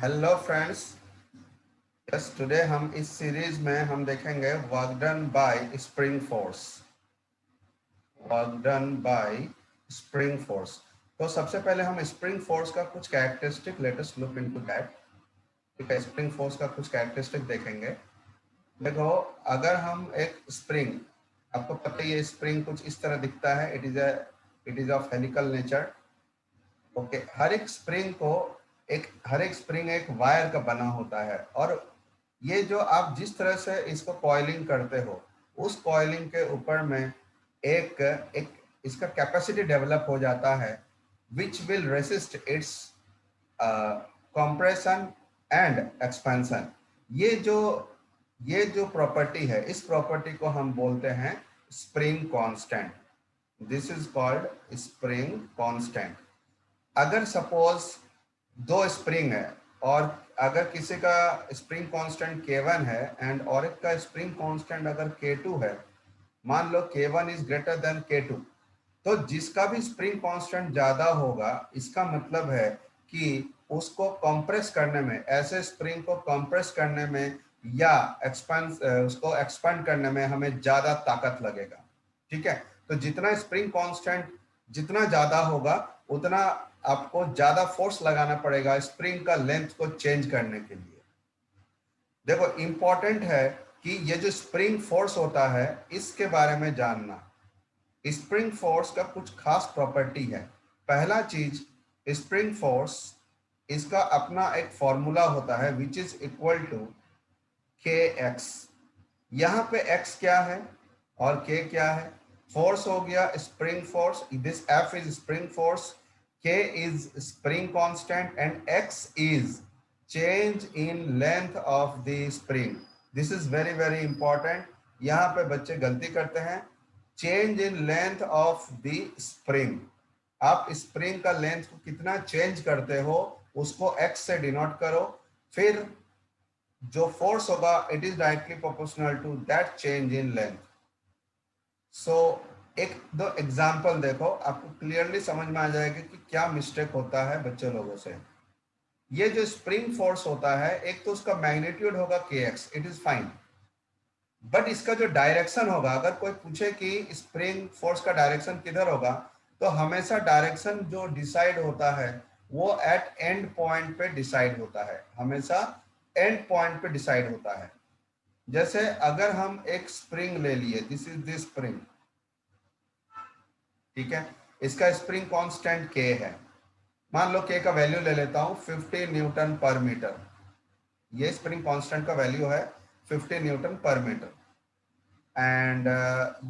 Hello friends. Yes, today हम इस series में हम देखेंगे work done by spring force. Work done by spring force. तो सबसे पहले हम स्प्रिंग फोर्स का कुछ characteristic let us look into that. ठीक है, स्प्रिंग फोर्स का कुछ कैरेक्टरिस्टिक देखेंगे। देखो, अगर हम एक स्प्रिंग, आपको पता ही है स्प्रिंग कुछ इस तरह दिखता है। It is of helical nature. Okay, हर एक स्प्रिंग एक वायर का बना होता है, और ये जो आप जिस तरह से इसको कॉइलिंग करते हो, उस कॉइलिंग के ऊपर में एक एक इसका कैपेसिटी डेवलप हो जाता है which will resist its compression and expansion. ये जो प्रॉपर्टी है, इस प्रॉपर्टी को हम बोलते हैं spring constant. This is called spring constant. अगर सपोज दो स्प्रिंग है, और अगर किसी का स्प्रिंग कांस्टेंट K1 है एंड और एक का स्प्रिंग कांस्टेंट अगर K2 है, मान लो K1 is greater than K2, तो जिसका भी स्प्रिंग कांस्टेंट ज्यादा होगा, इसका मतलब है कि उसको कंप्रेस करने में, ऐसे स्प्रिंग को कंप्रेस करने में या उसको एक्सपेंड करने में हमें ज्यादा ताकत लगेगा। ठीक है, तो जितना स्प्रिंग कांस्टेंट जितना ज्यादा होगा, उतना आपको ज्यादा फोर्स लगाना पड़ेगा स्प्रिंग का लेंथ को चेंज करने के लिए। देखो, इंपॉर्टेंट है कि ये जो स्प्रिंग फोर्स होता है, इसके बारे में जानना। स्प्रिंग फोर्स का कुछ खास प्रॉपर्टी है। पहला चीज, स्प्रिंग फोर्स, इसका अपना एक फॉर्मूला होता है which is equal to kx। यहाँ पे x क्या है और k क्या है? फोर्स हो गया spring force, this F is spring force, k is spring constant and x is change in length of the spring. This is very very important. यहाँ पे बच्चे गलती करते हैं। Change in length of the spring, आप spring का length को कितना चेंज करते हो उसको x से डिनोट करो, फिर जो फोर्स होगा it is directly proportional to that change in length. So एक दो एग्जांपल देखो, आपको क्लियरली समझ में आ जाएगा कि क्या मिस्टेक होता है बच्चे लोगों से। ये जो स्प्रिंग फोर्स होता है, एक तो उसका मैग्नीट्यूड होगा kx, it is fine, but इसका जो डायरेक्शन होगा, अगर कोई पूछे कि स्प्रिंग फोर्स का डायरेक्शन किधर होगा, तो हमेशा डायरेक्शन जो डिसाइड होता है वो एट एंड पॉइंट पे डिसाइड होता है, हमेशा एंड पॉइंट पे डिसाइड होता है। जैसे अगर हम एक स्प्रिंग ले लिए, दिस इज दिस स्प्रिंग, ठीक है, इसका स्प्रिंग कांस्टेंट k है। मान लो k का वैल्यू ले लेता हूं 50 न्यूटन पर मीटर। ये स्प्रिंग कांस्टेंट का वैल्यू है 50 न्यूटन पर मीटर, एंड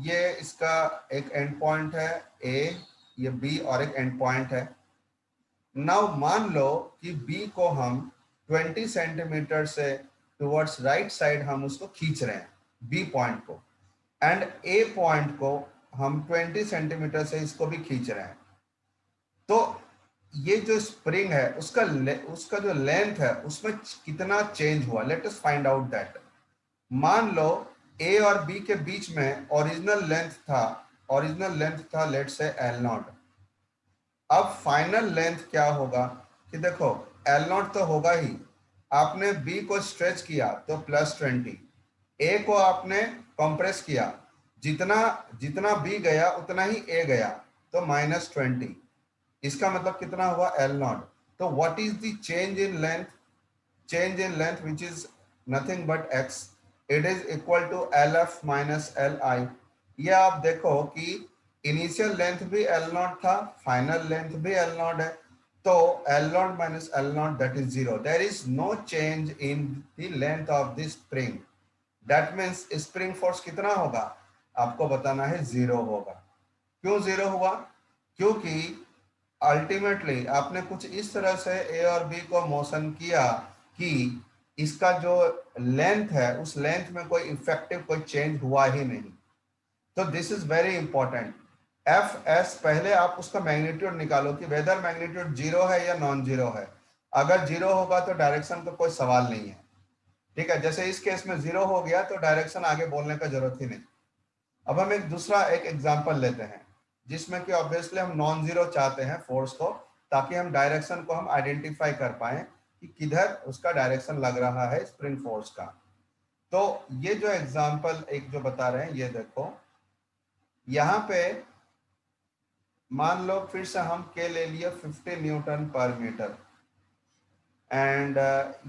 ये इसका एक एंड पॉइंट है A, ये B और एक एंड पॉइंट है। नाउ मान लो कि B को हम 20 सेंटीमीटर से टुवर्ड्स राइट साइड हम उसको खींच रहे हैं, B पॉइंट को, एंड A पॉइंट को हम 20 सेंटीमीटर से इसको भी खींच रहे हैं। तो ये जो स्प्रिंग है उसका जो लेंथ है उसमें कितना चेंज हुआ, let us find out that. मान लो ए और बी के बीच में ओरिजिनल लेंथ था लेट से L0। अब फाइनल लेंथ क्या होगा कि देखो, L0 तो होगा ही, आपने बी को स्ट्रेच किया तो +20, ए को आपने कंप्रेस किया, जितना जितना बी गया उतना ही ए गया, तो -20। इसका मतलब कितना हुआ L0। तो what is the change in length? Change in length which is nothing but x, it is equal to LF minus LI। ये आप देखो कि इनिशियल लेंथ भी L0 था, फाइनल लेंथ भी L0 है, तो L0 minus L0 that is 0। There is no change in the length of the spring. That means spring force कितना होगा आपको बताना है, 0 होगा। क्यों 0 हुआ? क्योंकि अल्टीमेटली आपने कुछ इस तरह से ए और बी को मोशन किया कि इसका जो लेंथ है उस लेंथ में कोई इफेक्टिव कोई चेंज हुआ ही नहीं। तो this is very important. F S, पहले आप उसका मैग्नीट्यूड निकालो कि वेदर मैग्नीट्यूड 0 है या नॉन जीरो है। अगर 0 होगा तो डायरेक्शन का कोई सवाल नहीं है। ठीक है, जैसे इस केस में 0 हो गया तो डायरेक्शन आगे बोलने का जरूरत ही नहीं। अब हम एक दूसरा एक एग्जांपल लेते हैं जिसमें कि ऑब्वियसली हम नॉन जीरो चाहते हैं फोर्स को, ताकि हम डायरेक्शन को हम आइडेंटिफाई कर पाए कि किधर उसका डायरेक्शन लग रहा है स्प्रिंग फोर्स का। तो ये जो एग्जांपल एक जो बता रहे हैं, ये देखो यहाँ पे मान लो फिर से हम के ले लिए 50 न्यूटन पर मीटर, एंड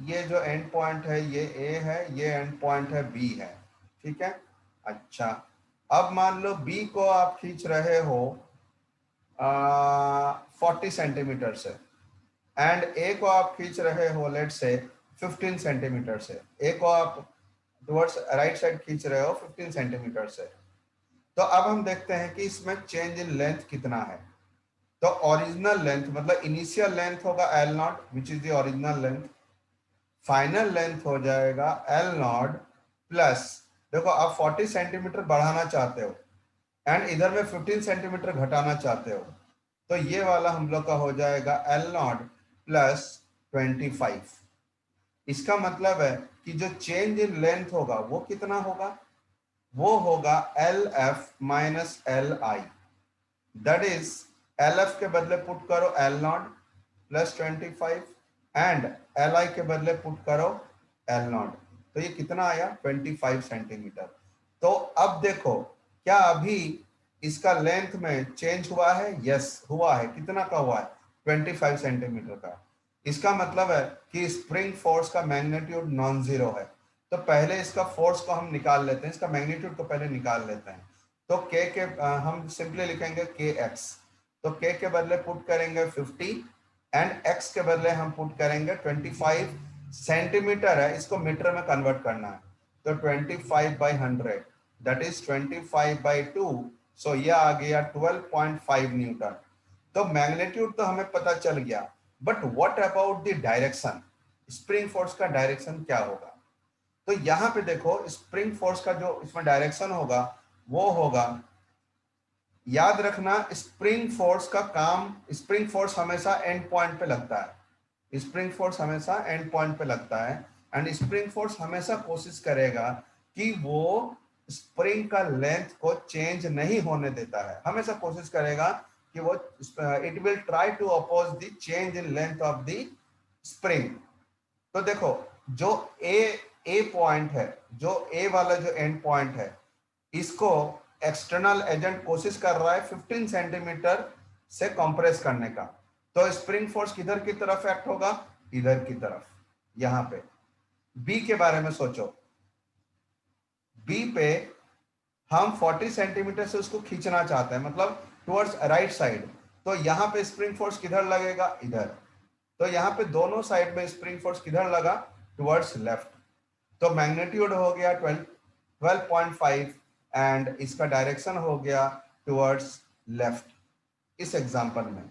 ये जो एंड पॉइंट है ये ए है, ये एंड पॉइंट है बी है, ठीक है। अच्छा, अब मान लो बी को आप खींच रहे हो 40 सेंटीमीटर से, एंड ए को आप खींच रहे हो लेट से 15 सेंटीमीटर से। ए को आप टुवर्ड्स राइट साइड खींच रहे हो 15 सेंटीमीटर से। तो अब हम देखते हैं कि इसमें चेंज इन लेंथ कितना है। तो ओरिजिनल लेंथ मतलब इनिशियल लेंथ होगा l not which is the original length, final length हो जाएगा एल नॉट प्लस, देखो आप 40 सेंटीमीटर बढ़ाना चाहते हो एंड इधर में 15 सेंटीमीटर घटाना चाहते हो, तो ये वाला हम लोग का हो जाएगा एल नॉट प्लस 25। इसका मतलब है कि जो चेंज इन लेंथ होगा वो कितना होगा, वो होगा L F minus L i, that is L F के बदले पुट करो L naught plus 25 and L I के बदले पुट करो एल नॉट, तो ये कितना आया 25 सेंटीमीटर। तो अब देखो क्या अभी इसका लेंथ में चेंज हुआ है, यस हुआ है, कितना का हुआ है 25 सेंटीमीटर का। इसका मतलब है कि स्प्रिंग फोर्स का मैग्नीट्यूड नॉन जीरो है। तो पहले इसका फोर्स को हम निकाल लेते हैं, इसका मैग्नीट्यूड को पहले निकाल लेते हैं। तो के हम सिंपली लिखेंगे के एक्स, तो के के बदले पुट करेंगे 50 एंड एक्स के बदले हम पुट करेंगे 25 सेंटीमीटर है, इसको मीटर में कन्वर्ट करना है, तो 25 बाई 100 दैट इज 25 बाई 2, सो ये आ गया 12.5 न्यूटन। तो मैग्नीट्यूड तो हमें पता चल गया, but what about the direction, spring force का डायरेक्शन क्या होगा। तो यहां पे देखो स्प्रिंग फोर्स का जो इसमें डायरेक्शन होगा वो होगा, याद रखना स्प्रिंग फोर्स का काम, स्प्रिंग फोर्स हमेशा एंड पॉइंट पे लगता है, स्प्रिंग फोर्स हमेशा एंड पॉइंट पे लगता है एंड स्प्रिंग फोर्स हमेशा कोशिश करेगा कि वो स्प्रिंग का लेंथ को चेंज नहीं होने देता है, हमेशा कोशिश करेगा कि वो it will try to oppose the change in length of the spring. तो देखो जो ए पॉइंट है, जो ए वाला जो एंड पॉइंट है, इसको एक्सटर्नल एजेंट कोशिश कर रहा है 15 सेंटीमीटर से कंप्रेस करने का, तो स्प्रिंग फोर्स किधर की तरफ एक्ट होगा, इधर की तरफ। यहां पे बी के बारे में सोचो, बी पे हम 40 सेंटीमीटर से उसको खींचना चाहते हैं, मतलब टुवर्ड्स राइट साइड, तो यहां पे स्प्रिंग फोर्स किधर लगेगा, इधर। तो यहाँ पे दोनों साइड में स्प्रिंग फोर्स किधर लगा, टुवर्ड्स लेफ्ट। तो मैग्नीट्यूड हो गया 12.5 एंड इसका डायरेक्शन हो गया टुवर्ड्स लेफ्ट इस एग्जांपल में।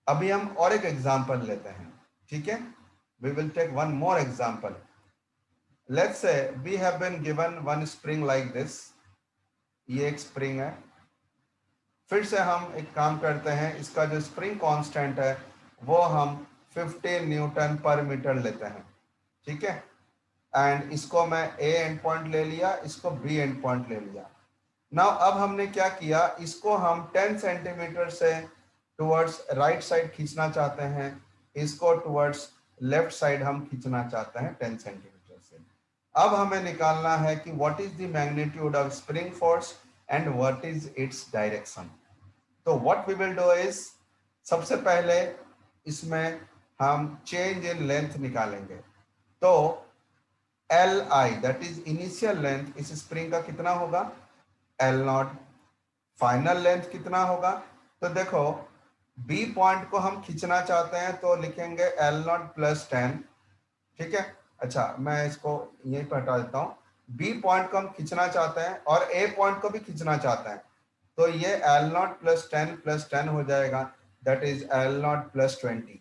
अभी हम और एक एग्जांपल लेते हैं, ठीक है। We will take one more example. Let's say we have been given one spring like this, ये एक स्प्रिंग है। फिर से हम एक काम करते हैं, इसका जो स्प्रिंग कांस्टेंट है वो हम 50 न्यूटन पर मीटर लेते हैं, ठीक है। एंड इसको मैं ए एंड पॉइंट ले लिया, इसको बी एंड पॉइंट ले लिया। नाउ अब हमने क्या किया, इसको हम 10 सेंटीमीटर से टुवर्ड्स राइट साइड खींचना चाहते हैं, इसको टुवर्ड्स लेफ्ट साइड हम खींचना चाहते हैं 10 सेंटीमीटर से। अब हमें निकालना है कि what is the magnitude of spring force and what is its direction. तो what we will do is, सबसे पहले इसमें हम चेंज इन लेंथ निकालेंगे। तो l i that is initial length इस स्प्रिंग का कितना होगा, एल नॉट। फाइनल लेंथ कितना होगा, तो देखो बी पॉइंट को हम खींचना चाहते हैं तो लिखेंगे एल नॉट प्लस 10, ठीक है। अच्छा मैं इसको यहीं पर हटा देता हूँ, बी पॉइंट को हम खींचना चाहते हैं और ए पॉइंट को भी खींचना चाहते हैं, तो ये एल नॉट प्लस 10 हो जाएगा, that is l naught plus 20,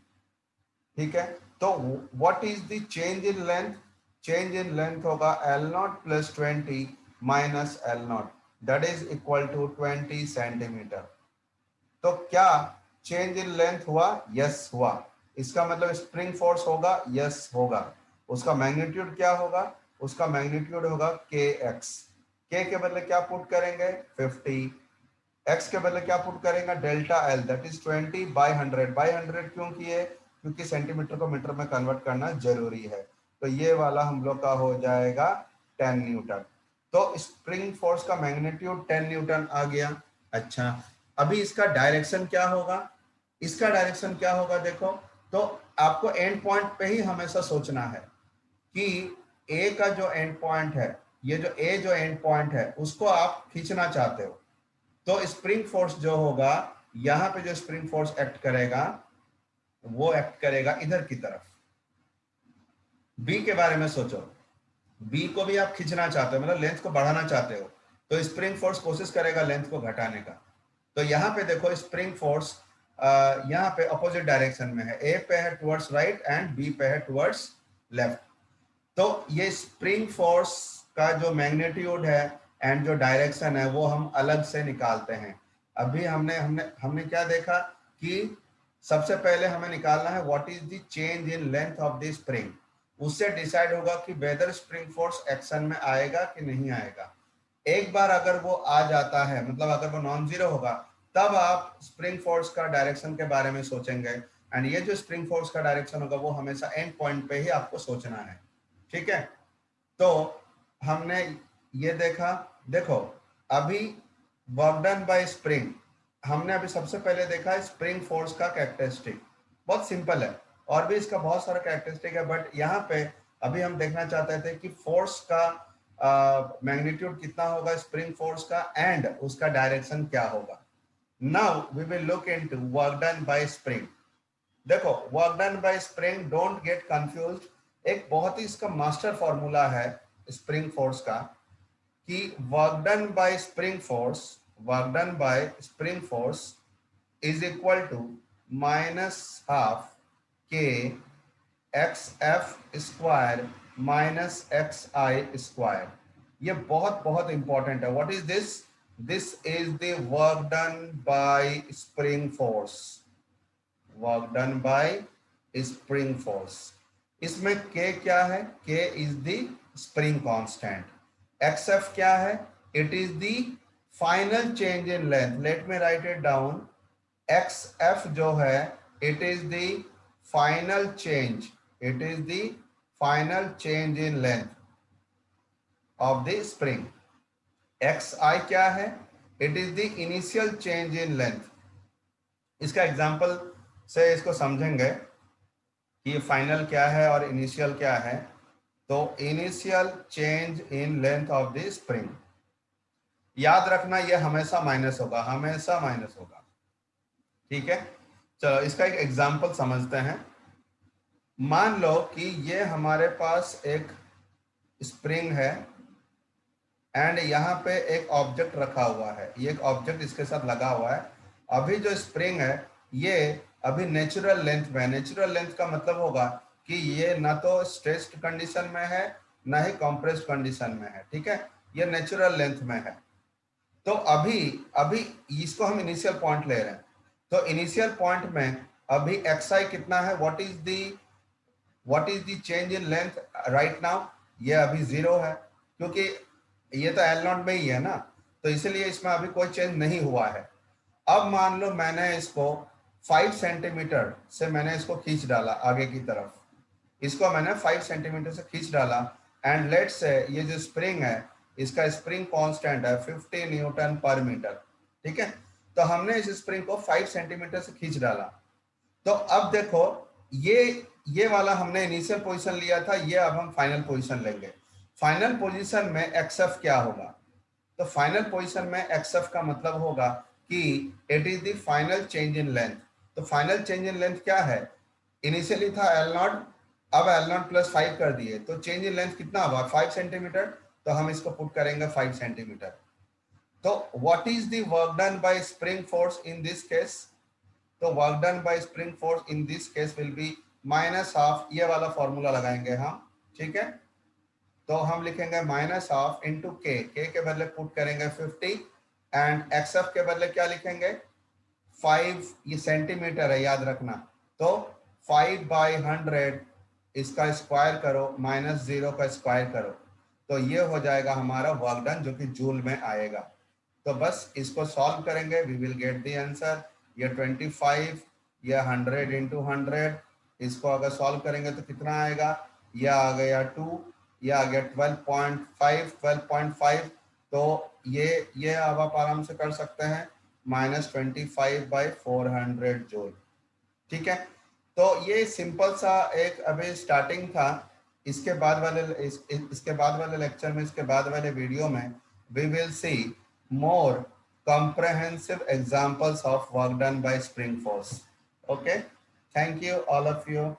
ठीक है। तो what is the change in length, change in length होगा l naught plus 20 minus l naught, that is equal to 20 centimetre. तो क्या चेंज इन लेंथ हुआ, yes हुआ। इसका मतलब स्प्रिंग फोर्स होगा, यस होगा। उसका मैग्नीट्यूड क्या होगा, उसका मैग्नीट्यूड होगा के एक्स, के के बदले क्या पुट करेंगे 50, एक्स के बदले क्या पुट करेंगे delta L that is 20 by 100, by 100 क्यों किए, क्योंकि सेंटीमीटर को मीटर में कन्वर्ट करना जरूरी है। तो ये वाला हम लोग का हो जाएगा 10 न्यूटन। तो स्प्रिंग फोर्स का मैग्नीट्यूड 10 न्यूटन आ गया। अच्छा, अभी इसका डायरेक्शन क्या होगा? इसका डायरेक्शन क्या होगा देखो, तो आपको एंड पॉइंट पे ही हमेशा सोचना है कि ए का जो एंड पॉइंट है, ये जो ए जो एंड पॉइंट है उसको आप खींचना चाहते हो, तो स्प्रिंग फोर्स जो होगा, यहां पे जो स्प्रिंग फोर्स एक्ट करेगा वो एक्ट करेगा इधर की तरफ। बी के बारे में सोचो, बी को भी आप खींचना चाहते हो, मतलब लेंथ को बढ़ाना चाहते हो, तो स्प्रिंग फोर्स कोशिश करेगा लेंथ को घटाने का। तो यहाँ पे देखो स्प्रिंग फोर्स यहाँ पे अपोजिट डायरेक्शन में है, ए पे है टुवर्ड्स राइट एंड बी पे है टुवर्ड्स लेफ्ट। तो ये स्प्रिंग फोर्स का जो मैग्नीट्यूड है एंड जो डायरेक्शन है वो हम अलग से निकालते हैं। अभी हमने हमने हमने क्या देखा कि सबसे पहले हमें निकालना है what is the change in length of the spring. उससे डिसाइड होगा कि वेदर स्प्रिंग फोर्स एक्शन में आएगा कि नहीं आएगा। एक बार अगर वो आ जाता है, मतलब अगर वो नॉन जीरो होगा, तब आप स्प्रिंग फोर्स का डायरेक्शन के बारे में सोचेंगे। एंड ये जो स्प्रिंग फोर्स का डायरेक्शन होगा वो हमेशा एंड पॉइंट पे ही आपको सोचना है। ठीक है, तो हमने ये देखा। देखो अभी वर्क डन बाय स्प्रिंग, हमने अभी सबसे पहले देखा है स्प्रिंग फोर्स का कैरेक्टरिस्टिक, बहुत सिंपल है, और भी इसका बहुत सारा कैरेक्टरिस्टिक है, बट यहाँ पे अभी हम देखना चाहते थे कि फोर्स का मैग्नीट्यूड कितना होगा स्प्रिंग फोर्स का एंड उसका डायरेक्शन क्या होगा। Now we will look into work done by spring. देखो work done by spring, don't get confused, एक बहुत ही इसका मास्टर फॉर्मूला है स्प्रिंग फोर्स का कि work done by spring force, work done by spring force is equal to minus half k x f square minus x i square. ये बहुत बहुत इंपॉर्टेंट है। What is this? This is the work done by spring force, work done by spring force. इसमें k क्या है? k is the spring constant. xf क्या है? It is the final change in length. Let me right it down. xf जो है it is the final change, it is the final change in length of the spring. xi क्या है? It is the initial change in length. इसका example से इसको समझेंगे कि final क्या है और इनिशियल क्या है। तो initial change in length of the spring, याद रखना ये हमेशा माइनस होगा, हमेशा माइनस होगा। ठीक है, चलो इसका एक एग्जांपल समझते हैं। मान लो कि ये हमारे पास एक स्प्रिंग है एंड यहाँ पे एक ऑब्जेक्ट रखा हुआ है, ये एक ऑब्जेक्ट इसके साथ लगा हुआ है। अभी जो स्प्रिंग है ये अभी नेचुरल लेंथ में है। नेचुरल लेंथ का मतलब होगा कि ये ना तो स्ट्रेस्ड कंडीशन में है ना ही कंप्रेस्ड कंडीशन में है। ठीक है, ये नेचुरल लेंथ में है। तो अभी अभी इसको हम इनिशियल पॉइंट ले रहे हैं, तो इनिशियल पॉइंट में अभी xi कितना है? What is the change in length right now? ये अभी 0 है, क्योंकि ये तो एल नॉट में ही है ना, तो इसलिए इसमें अभी कोई चेंज नहीं हुआ है। अब मान लो मैंने इसको 5 सेंटीमीटर से मैंने इसको खींच डाला आगे की तरफ, इसको मैंने 5 सेंटीमीटर से खींच डाला एंड लेट्स से ये जो स्प्रिंग है इसका स्प्रिंग कांस्टेंट है 50 न्यूटन पर मीटर। ठीक है, तो हमने इस स्प्रिंग को 5 सेंटीमीटर से खींच डाला। तो अब देखो ये वाला हमने इनिशियल पोजीशन लिया था, ये अब हम फाइनल पोजीशन लेंगे। फाइनल पोजीशन में एक्सएफ क्या होगा? तो फाइनल पोजीशन में एक्सएफ का मतलब होगा कि it is the final change in length. तो फाइनल चेंज इन लेंथ क्या है? इनिशियली था एल नॉट, अब एल नॉट प्लस 5 कर दिए, तो चेंज इन लेंथ कितना हुआ? 5 सेंटीमीटर। तो हम इसको पुट करेंगे 5 सेंटीमीटर। तो what is the work done by spring force in this case? तो work done by spring force in this case will be minus half, ये वाला फॉर्मूला लगाएंगे हम। ठीक है, तो हम लिखेंगे माइनस हाफ इंटू के के बदले पुट करेंगे 50 एंड एक्सएफ के बदले क्या लिखेंगे? 5, ये सेंटीमीटर है याद रखना, तो 5/100 इसका स्क्वायर करो माइनस 0 का स्क्वायर करो, तो ये हो जाएगा हमारा वर्क डन जो कि जूल में आएगा। तो बस इसको सॉल्व करेंगे, we will get the answer. ये 25, ये 100 इंटू 100, इसको अगर सॉल्व करेंगे तो कितना आएगा, ये आ गया 2, ये आ गया 12.5, तो ये अब आप आराम से कर सकते हैं -25/400 जूल। ठीक है, तो ये सिंपल सा एक अभी स्टार्टिंग था। इसके बाद वाले इसके बाद वाले लेक्चर में, इसके बाद वाले वीडियो में we will see more comprehensive examples of work done by spring force. Okay, thank you all of you.